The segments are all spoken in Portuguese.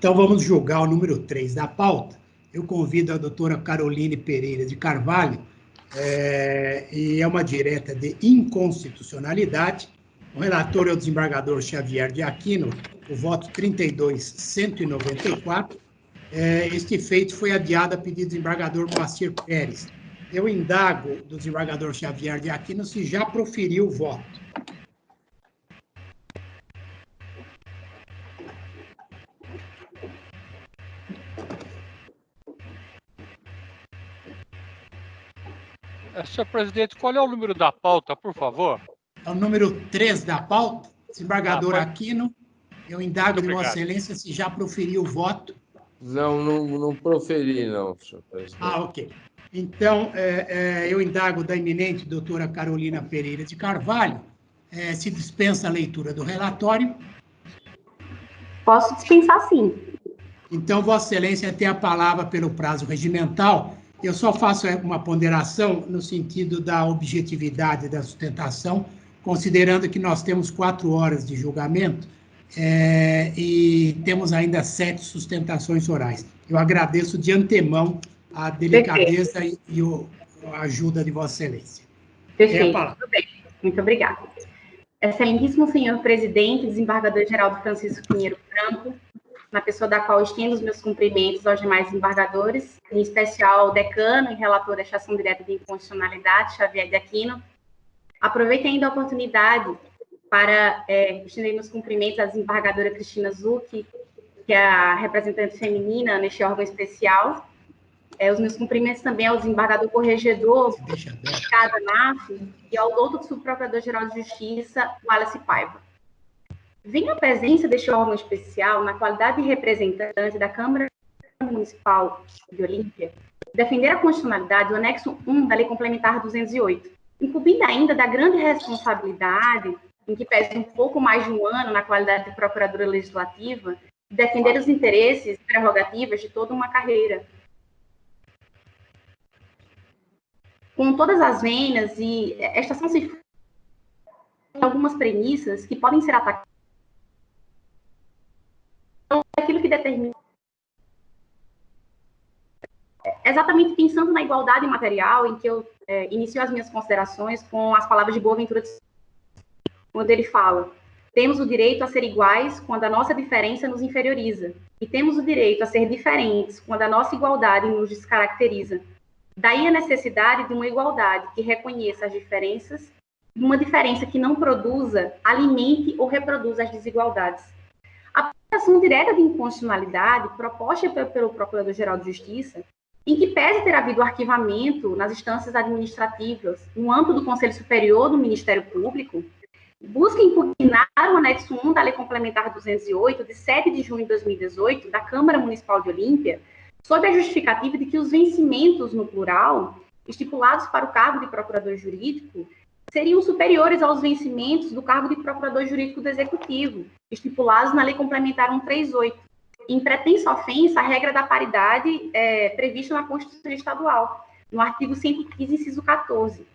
Então, vamos julgar o número 3 da pauta. Eu convido a doutora Caroline Pereira de Carvalho, e é uma direta de inconstitucionalidade. O relator é o desembargador Xavier de Aquino, o voto 32.194. Este feito foi adiado a pedido do desembargador Moacir Pérez. Eu indago do desembargador Xavier de Aquino se já proferiu o voto. Senhor presidente, qual é o número da pauta, por favor? É o número 3 da pauta, desembargador Aquino. Eu indago de Vossa Excelência se já proferiu o voto. Não proferi, não, senhor presidente. Ok. Então, eu indago da eminente doutora Carolina Pereira de Carvalho, se dispensa a leitura do relatório. Posso dispensar, sim. Então, Vossa Excelência tem a palavra pelo prazo regimental. Eu só faço uma ponderação no sentido da objetividade da sustentação, considerando que nós temos 4 horas de julgamento e temos ainda 7 sustentações orais. Eu agradeço de antemão a delicadeza e a ajuda de Vossa Excelência. Perfeito, tudo bem. Muito obrigada. Excelentíssimo senhor presidente, desembargador Geraldo Francisco Pinheiro Franco, na pessoa da qual estendo os meus cumprimentos aos demais desembargadores, em especial ao decano e relator desta ação direta de inconstitucionalidade, Xavier de Aquino. Aproveito ainda a oportunidade para estender meus cumprimentos à desembargadora Cristina Zucchi, que é a representante feminina neste órgão especial. Os meus cumprimentos também ao desembargador corregedor Cada NAF e ao doutor subprocurador-geral de Justiça, Wallace Paiva. Venho à presença deste órgão especial, na qualidade de representante da Câmara Municipal de Olímpia, defender a constitucionalidade do anexo 1 da Lei Complementar 208, incumbindo ainda da grande responsabilidade, em que pese um pouco mais de um ano na qualidade de procuradora legislativa, de defender os interesses e prerrogativas de toda uma carreira. Com todas as vênias, e estas são algumas premissas que podem ser atacadas. Aquilo que determina, exatamente pensando na igualdade material, em que eu inicio as minhas considerações com as palavras de Boaventura, quando ele fala: temos o direito a ser iguais quando a nossa diferença nos inferioriza, e temos o direito a ser diferentes quando a nossa igualdade nos descaracteriza. Daí a necessidade de uma igualdade que reconheça as diferenças, e uma diferença que não produza, alimente ou reproduza as desigualdades. A ação direta de inconstitucionalidade proposta pelo Procurador-Geral de Justiça, em que pese ter havido arquivamento nas instâncias administrativas no âmbito do Conselho Superior do Ministério Público, busca impugnar o anexo 1 da Lei Complementar 208, de 7 de junho de 2018, da Câmara Municipal de Olímpia, sob a justificativa de que os vencimentos, no plural, estipulados para o cargo de procurador jurídico, seriam superiores aos vencimentos do cargo de procurador jurídico do Executivo, estipulados na Lei Complementar 138, em pretensa ofensa à regra da paridade prevista na Constituição Estadual, no artigo 115, inciso 14.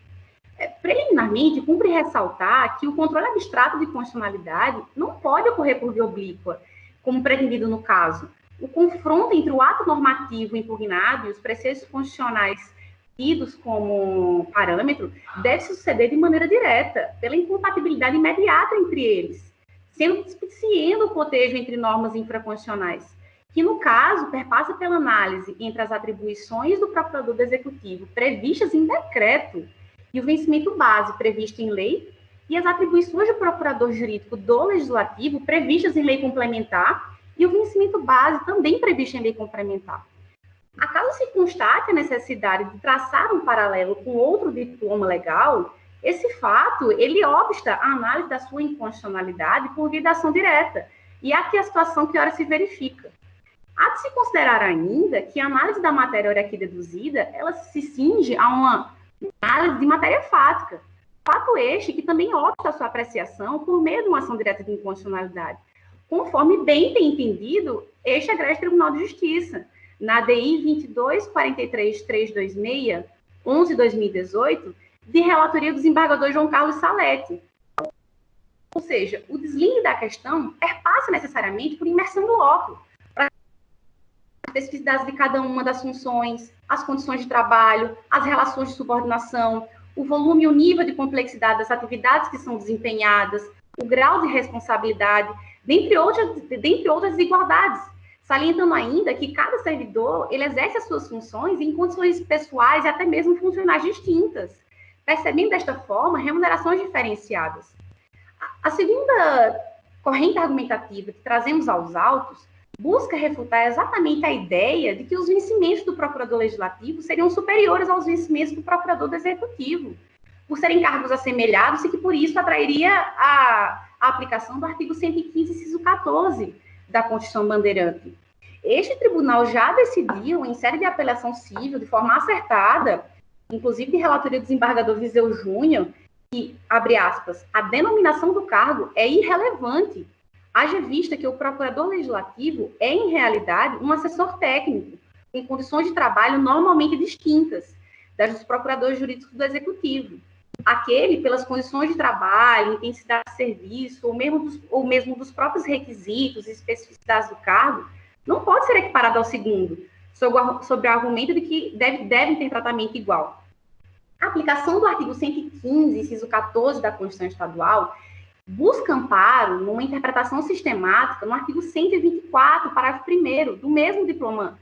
Preliminarmente, cumpre ressaltar que o controle abstrato de constitucionalidade não pode ocorrer por via oblíqua, como pretendido no caso. O confronto entre o ato normativo impugnado e os preceitos constitucionais tidos como parâmetro deve suceder de maneira direta, pela incompatibilidade imediata entre eles, sendo despiciendo o cotejo entre normas infraconstitucionais, que, no caso, perpassa pela análise entre as atribuições do procurador do Executivo previstas em decreto e o vencimento base previsto em lei, e as atribuições do procurador jurídico do Legislativo previstas em lei complementar e o vencimento base também previsto em lei complementar. Acaso se constate a necessidade de traçar um paralelo com outro diploma legal, esse fato, ele obsta a análise da sua inconstitucionalidade por via da ação direta, e aqui a situação que ora se verifica. Há de se considerar ainda que a análise da matéria ora aqui deduzida, ela se cinge a uma análise de matéria fática, fato este que também obsta a sua apreciação por meio de uma ação direta de inconstitucionalidade, conforme bem tem entendido este egrégio Tribunal de Justiça, na DI 22.43.326, 11/2018, de relatoria do desembargador João Carlos Salete. Ou seja, o deslize da questão perpassa necessariamente por imersão do óculos, para especificidades de cada uma das funções, as condições de trabalho, as relações de subordinação, o volume e o nível de complexidade das atividades que são desempenhadas, o grau de responsabilidade, dentre outras desigualdades, salientando ainda que cada servidor ele exerce as suas funções em condições pessoais e até mesmo funcionais distintas, percebendo desta forma remunerações diferenciadas. A segunda corrente argumentativa que trazemos aos autos busca refutar exatamente a ideia de que os vencimentos do procurador legislativo seriam superiores aos vencimentos do procurador do executivo, por serem cargos assemelhados e que, por isso, atrairia a aplicação do artigo 115, inciso 14 da Constituição Bandeirante. Este tribunal já decidiu, em série de apelação civil, de forma acertada, inclusive de relatoria do desembargador Viseu Júnior, que, abre aspas, a denominação do cargo é irrelevante, haja vista que o procurador legislativo é, em realidade, um assessor técnico, em condições de trabalho normalmente distintas das dos procuradores jurídicos do executivo. Aquele, pelas condições de trabalho, intensidade de serviço, ou mesmo dos próprios requisitos e especificidades do cargo, não pode ser equiparado ao segundo, sob o argumento de que devem ter tratamento igual. A aplicação do artigo 115, inciso 14 da Constituição Estadual, busca amparo numa interpretação sistemática no artigo 124, parágrafo 1º, do mesmo diploma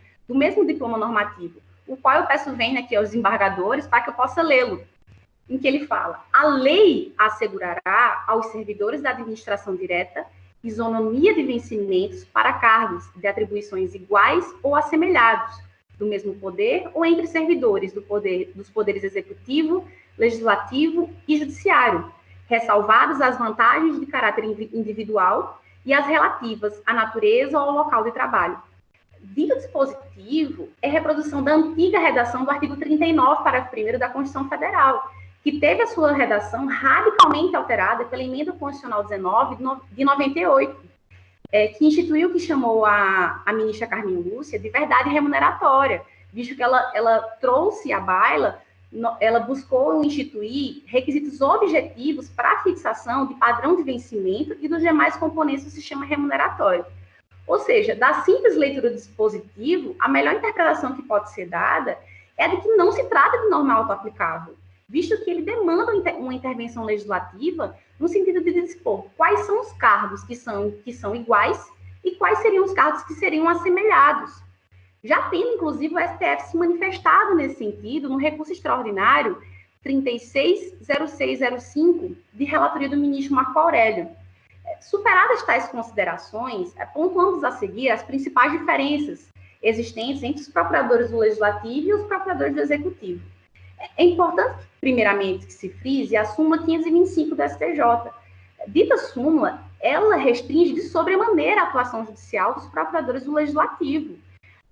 normativo, o qual eu peço vênia aqui aos desembargadores para que eu possa lê-lo, em que ele fala: a lei assegurará aos servidores da administração direta isonomia de vencimentos para cargos de atribuições iguais ou assemelhados, do mesmo poder ou entre servidores dos poderes executivo, legislativo e judiciário, ressalvadas as vantagens de caráter individual e as relativas à natureza ou ao local de trabalho. Dito dispositivo é reprodução da antiga redação do artigo 39, parágrafo 1º da Constituição Federal, que teve a sua redação radicalmente alterada pela Emenda Constitucional 19 de 98, que instituiu o que chamou a ministra Carmen Lúcia de verdade remuneratória, visto que ela trouxe à baila, ela buscou instituir requisitos objetivos para a fixação de padrão de vencimento e dos demais componentes do sistema remuneratório. Ou seja, da simples leitura do dispositivo, a melhor interpretação que pode ser dada é a de que não se trata de norma auto-aplicável, visto que ele demanda uma intervenção legislativa no sentido de dispor quais são os cargos que são iguais e quais seriam os cargos que seriam assemelhados. Já tendo, inclusive, o STF se manifestado nesse sentido no recurso extraordinário 360605, de relatoria do ministro Marco Aurélio. Superadas tais considerações, pontuamos a seguir as principais diferenças existentes entre os procuradores do Legislativo e os procuradores do Executivo. É importante, primeiramente, que se frise a súmula 525 do STJ. Dita súmula, ela restringe de sobremaneira a atuação judicial dos procuradores do Legislativo.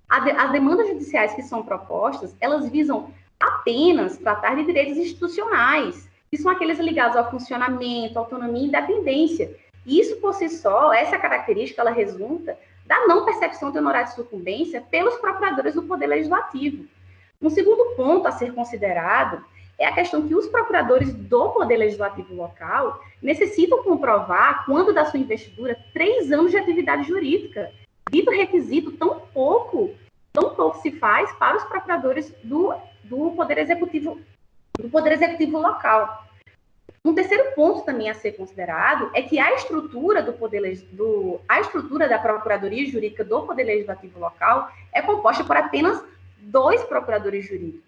As demandas judiciais que são propostas, elas visam apenas tratar de direitos institucionais, que são aqueles ligados ao funcionamento, autonomia e independência. E isso, por si só, essa característica, ela resulta da não percepção de honorário de sucumbência pelos procuradores do Poder Legislativo. Um segundo ponto a ser considerado é a questão que os procuradores do Poder Legislativo local necessitam comprovar, quando da sua investidura, 3 anos de atividade jurídica. Dito requisito tão pouco se faz para os procuradores do Poder Executivo local. Um terceiro ponto também a ser considerado é que a estrutura da Procuradoria Jurídica do Poder Legislativo local é composta por apenas 2 procuradores jurídicos.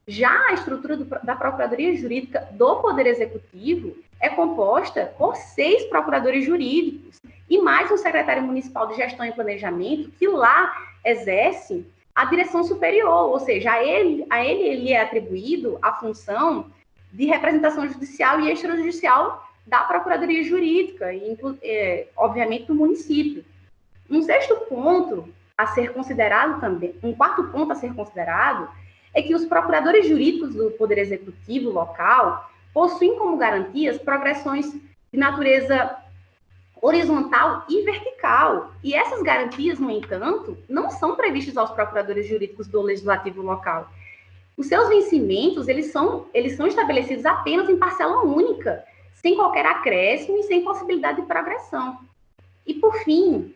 Já a estrutura da Procuradoria Jurídica do Poder Executivo é composta por 6 procuradores jurídicos e mais um secretário municipal de Gestão e Planejamento, que lá exerce a direção superior, ou seja, a ele é atribuído a função de representação judicial e extrajudicial da Procuradoria Jurídica, obviamente do município. Um quarto ponto a ser considerado é que os procuradores jurídicos do Poder Executivo local possuem como garantias progressões de natureza horizontal e vertical. E essas garantias, no entanto, não são previstas aos procuradores jurídicos do Legislativo local. Os seus vencimentos, eles são estabelecidos apenas em parcela única, sem qualquer acréscimo e sem possibilidade de progressão. E, por fim,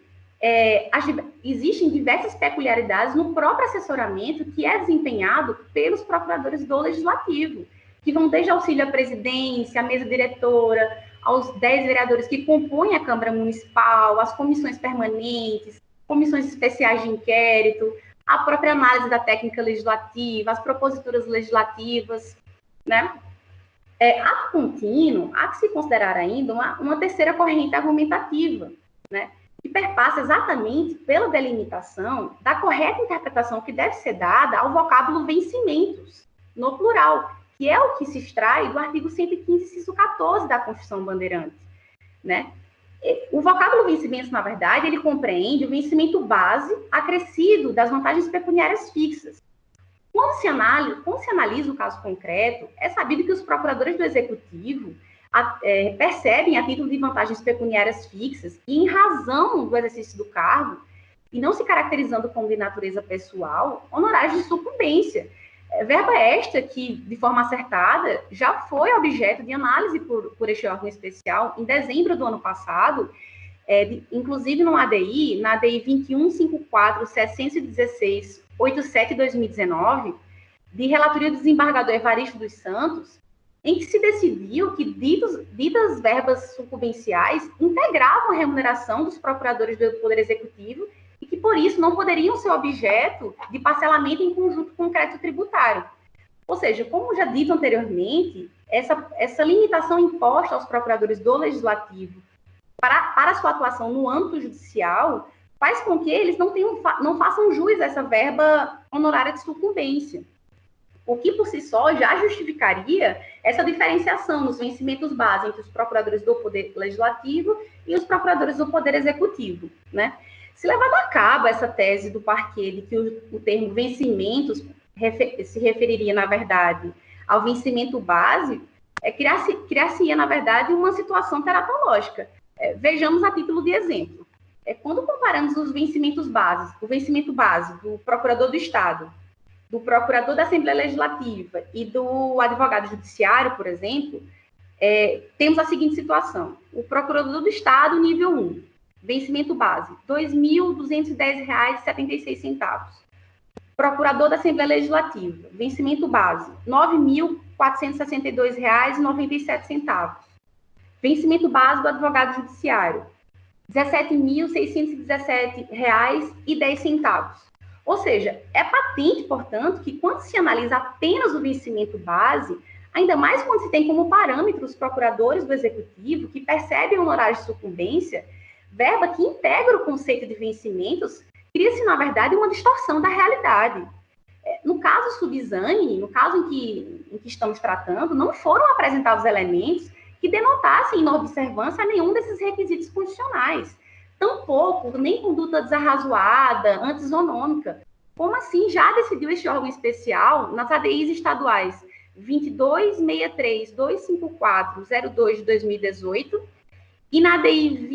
existem diversas peculiaridades no próprio assessoramento que é desempenhado pelos procuradores do Legislativo, que vão desde auxílio à presidência, à mesa diretora, aos 10 vereadores que compõem a Câmara Municipal, as comissões permanentes, comissões especiais de inquérito, a própria análise da técnica legislativa, as proposituras legislativas, né? Ato contínuo, há que se considerar ainda uma terceira corrente argumentativa, né? Que perpassa exatamente pela delimitação da correta interpretação que deve ser dada ao vocábulo vencimentos, no plural, que é o que se extrai do artigo 115, inciso 14 da Constituição Bandeirante, né? O vocábulo vencimentos, na verdade, ele compreende o vencimento base acrescido das vantagens pecuniárias fixas. Quando se analisa o caso concreto, é sabido que os procuradores do Executivo percebem a título de vantagens pecuniárias fixas e em razão do exercício do cargo, e não se caracterizando como de natureza pessoal, honorários de sucumbência. Verba esta que, de forma acertada, já foi objeto de análise por este órgão especial em dezembro do ano passado, inclusive no ADI, na ADI 2154-716-87-2019, de relatoria do desembargador Evaristo dos Santos, em que se decidiu que ditas verbas sucumbenciais integravam a remuneração dos procuradores do Poder Executivo e que, por isso, não poderiam ser objeto de parcelamento em conjunto com o crédito tributário. Ou seja, como já dito anteriormente, essa limitação imposta aos procuradores do Legislativo para sua atuação no âmbito judicial faz com que eles não façam jus a essa verba honorária de sucumbência, o que, por si só, já justificaria essa diferenciação nos vencimentos base entre os procuradores do Poder Legislativo e os procuradores do Poder Executivo, né? Se levado a cabo essa tese do parquê de que o termo vencimentos se referiria, na verdade, ao vencimento base, criar-se-ia, na verdade, uma situação teratológica. Vejamos a título de exemplo. Quando comparamos os vencimentos bases, o vencimento base do procurador do Estado, do procurador da Assembleia Legislativa e do advogado judiciário, por exemplo, temos a seguinte situação. O procurador do Estado, nível 1, vencimento base, R$ 2.210,76. Procurador da Assembleia Legislativa, vencimento base, R$ 9.462,97. Vencimento base do advogado judiciário, R$ 17.617,10. Ou seja, é patente, portanto, que quando se analisa apenas o vencimento base, ainda mais quando se tem como parâmetro os procuradores do Executivo, que percebem honorários de sucumbência, verba que integra o conceito de vencimentos, cria-se, na verdade, uma distorção da realidade. No caso subsane, no caso em que estamos tratando, não foram apresentados elementos que denotassem inobservância a nenhum desses requisitos constitucionais. Tampouco, nem conduta desarrazoada, antisonômica, como assim já decidiu este órgão especial nas ADIs estaduais 2263-254-02 de 2018 e na ADI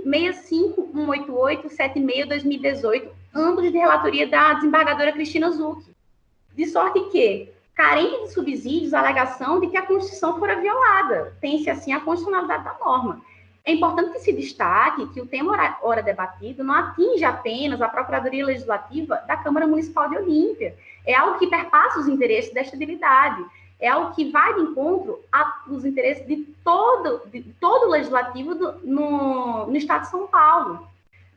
2065-188-76 de 2018, ambos de relatoria da desembargadora Cristina Zucchi. De sorte que, carente de subsídios, a alegação de que a Constituição fora violada, tem-se assim a constitucionalidade da norma. É importante que se destaque que o tema ora debatido não atinge apenas a Procuradoria Legislativa da Câmara Municipal de Olímpia. É algo que perpassa os interesses da estabilidade. É algo que vai de encontro aos interesses de todo o Legislativo no Estado de São Paulo,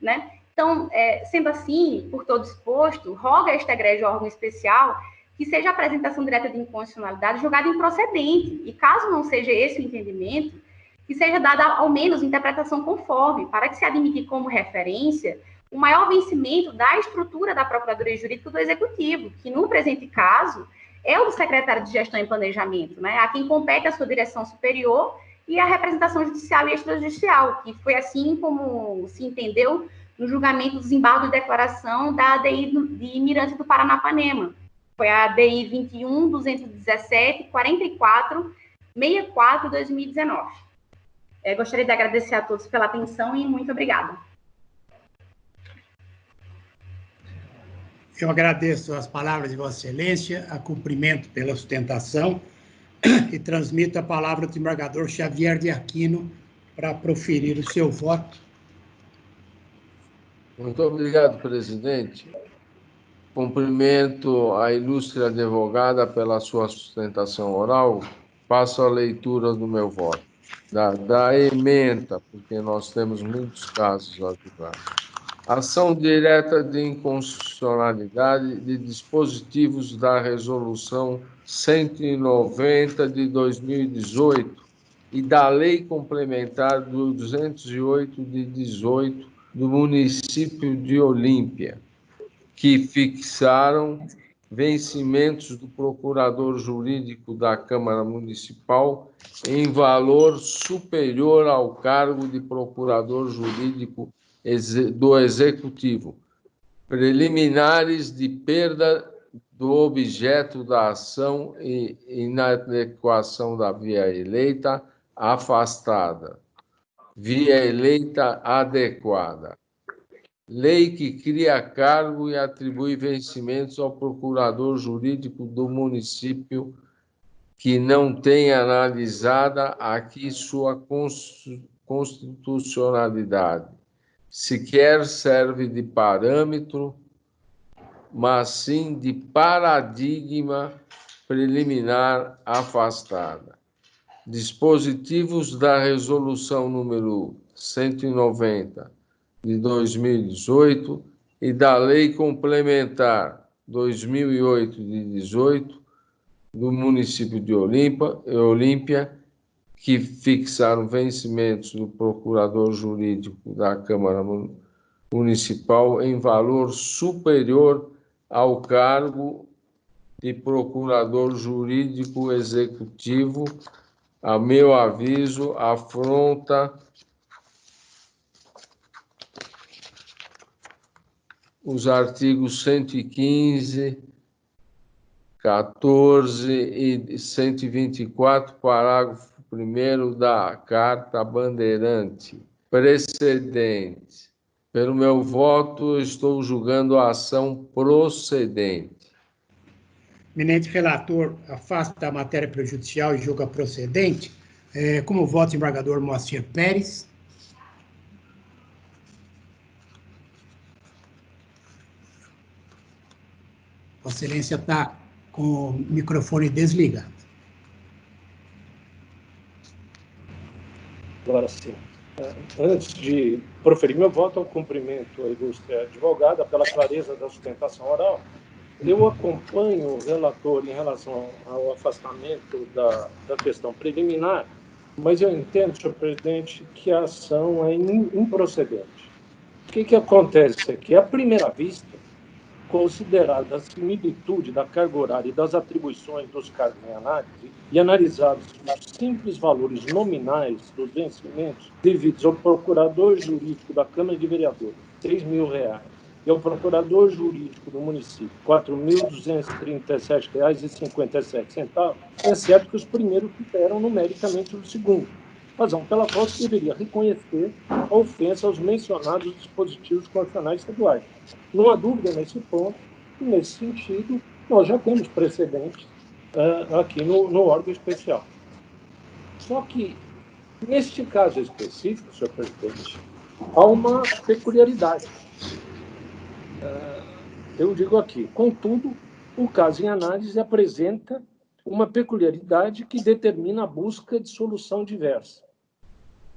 né? Então, sendo assim, por todo exposto, roga a este egrégio órgão especial que seja a apresentação direta de inconstitucionalidade julgada improcedente. E caso não seja esse o entendimento, que seja dada, ao menos, interpretação conforme, para que se admitir como referência o maior vencimento da estrutura da Procuradoria Jurídica do Executivo, que, no presente caso, é o do secretário de Gestão e Planejamento, né? A quem compete a sua direção superior e a representação judicial e extrajudicial, que foi assim como se entendeu no julgamento do desembargo de declaração da ADI de Mirante do Paranapanema. Foi a ADI 21.217.44.64 de 2019. Gostaria de agradecer a todos pela atenção e muito obrigada. Eu agradeço as palavras de Vossa Excelência, a cumprimento pela sustentação e transmito a palavra ao desembargador Xavier de Aquino para proferir o seu voto. Muito obrigado, presidente. Cumprimento a ilustre advogada pela sua sustentação oral. Passo a leitura do meu voto. Da ementa, porque nós temos muitos casos a julgar. Ação direta de inconstitucionalidade de dispositivos da Resolução 190 de 2018 e da Lei Complementar 208 de 18 do município de Olímpia, que fixaram vencimentos do procurador jurídico da Câmara Municipal em valor superior ao cargo de procurador jurídico do Executivo, preliminares de perda do objeto da ação e inadequação da via eleita afastada, via eleita adequada. Lei que cria cargo e atribui vencimentos ao procurador jurídico do município que não tenha analisada aqui sua constitucionalidade. Sequer serve de parâmetro, mas sim de paradigma preliminar afastada. Dispositivos da Resolução número 190 de 2018 e da Lei Complementar 2008 de 18 do município de Olímpia, que fixaram vencimentos do procurador jurídico da Câmara Municipal em valor superior ao cargo de procurador jurídico executivo. A meu aviso, afronta os artigos 115, 14 e 124, parágrafo 1º da Carta Bandeirante. Precedente. Pelo meu voto, estou julgando a ação procedente. Eminente relator, afasta a matéria prejudicial e julga procedente. Como voto, desembargador Moacir Pérez. Vossa Excelência está com o microfone desligado. Agora sim. Antes de proferir meu voto, eu cumprimento a ilustre advogada pela clareza da sustentação oral. Eu acompanho o relator em relação ao afastamento da questão preliminar, mas eu entendo, senhor presidente, que a ação é improcedente. O que acontece aqui? À primeira vista, considerada a similitude da carga horária e das atribuições dos cargos em análise e analisados os simples valores nominais dos vencimentos devidos ao procurador jurídico da Câmara de Vereadores, R$ 3.000, e ao procurador jurídico do município, R$ 4.237,57, é certo que os primeiros superam numericamente o segundo, razão pela qual se deveria reconhecer a ofensa aos mencionados dispositivos constitucionais estaduais. Não há dúvida nesse ponto, e nesse sentido, nós já temos precedentes aqui no órgão especial. Só que, neste caso específico, senhor presidente, há uma peculiaridade. Eu digo aqui, contudo, o caso em análise apresenta uma peculiaridade que determina a busca de solução diversa.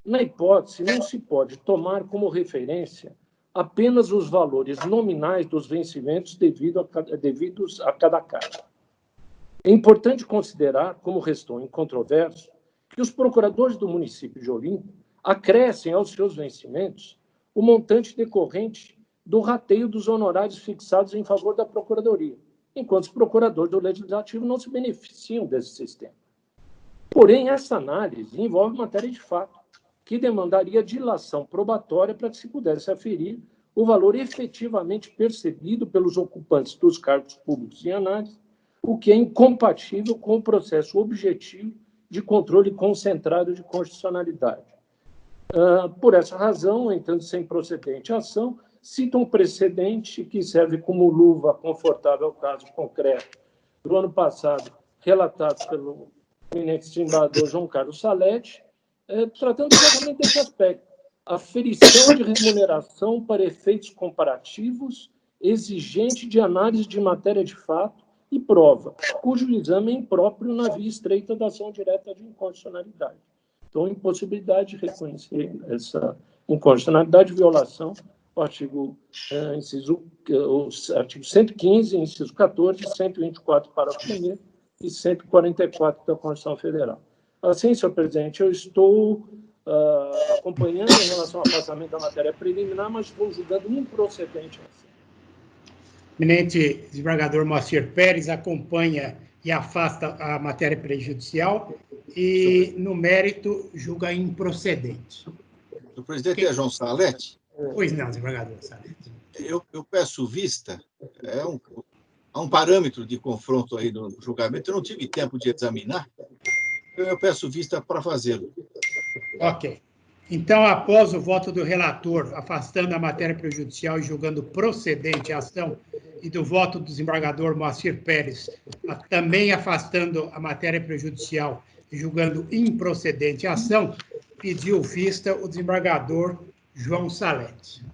Na hipótese, não se pode tomar como referência apenas os valores nominais dos vencimentos devidos a cada cargo. É importante considerar, como restou incontroverso, que os procuradores do município de Olímpia acrescem aos seus vencimentos o montante decorrente do rateio dos honorários fixados em favor da Procuradoria, enquanto os procuradores do Legislativo não se beneficiam desse sistema. Porém, essa análise envolve matéria de fato, que demandaria dilação probatória para que se pudesse aferir o valor efetivamente percebido pelos ocupantes dos cargos públicos em análise, o que é incompatível com o processo objetivo de controle concentrado de constitucionalidade. Por essa razão, entrando sem procedente a ação, cito um precedente que serve como luva confortável ao caso concreto do ano passado, relatado pelo eminente desembargador João Carlos Salete, tratando exatamente desse aspecto. aferição de remuneração para efeitos comparativos exigente de análise de matéria de fato e prova, cujo exame é impróprio na via estreita da ação direta de inconstitucionalidade. Então, impossibilidade de reconhecer essa inconstitucionalidade, violação, o artigo 115, inciso 14, 124, parágrafo 1º e 144 da Constituição Federal. Assim, senhor presidente, eu estou acompanhando em relação ao afastamento da matéria preliminar, mas estou julgando improcedente assim. Eminente desembargador Moacir Pérez acompanha e afasta a matéria prejudicial e, no mérito, julga improcedente. O presidente é João Salete. Pois não, desembargador Salete. Eu peço vista, há um parâmetro de confronto aí no julgamento, eu não tive tempo de examinar, eu peço vista para fazê-lo. Ok. Então, após o voto do relator, afastando a matéria prejudicial e julgando procedente a ação, e do voto do desembargador Moacir Pérez, também afastando a matéria prejudicial e julgando improcedente a ação, pediu vista o desembargador João Salete.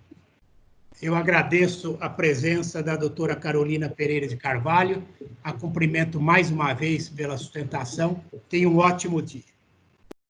Eu agradeço a presença da doutora Carolina Pereira de Carvalho, a cumprimento mais uma vez pela sustentação. Tenha um ótimo dia.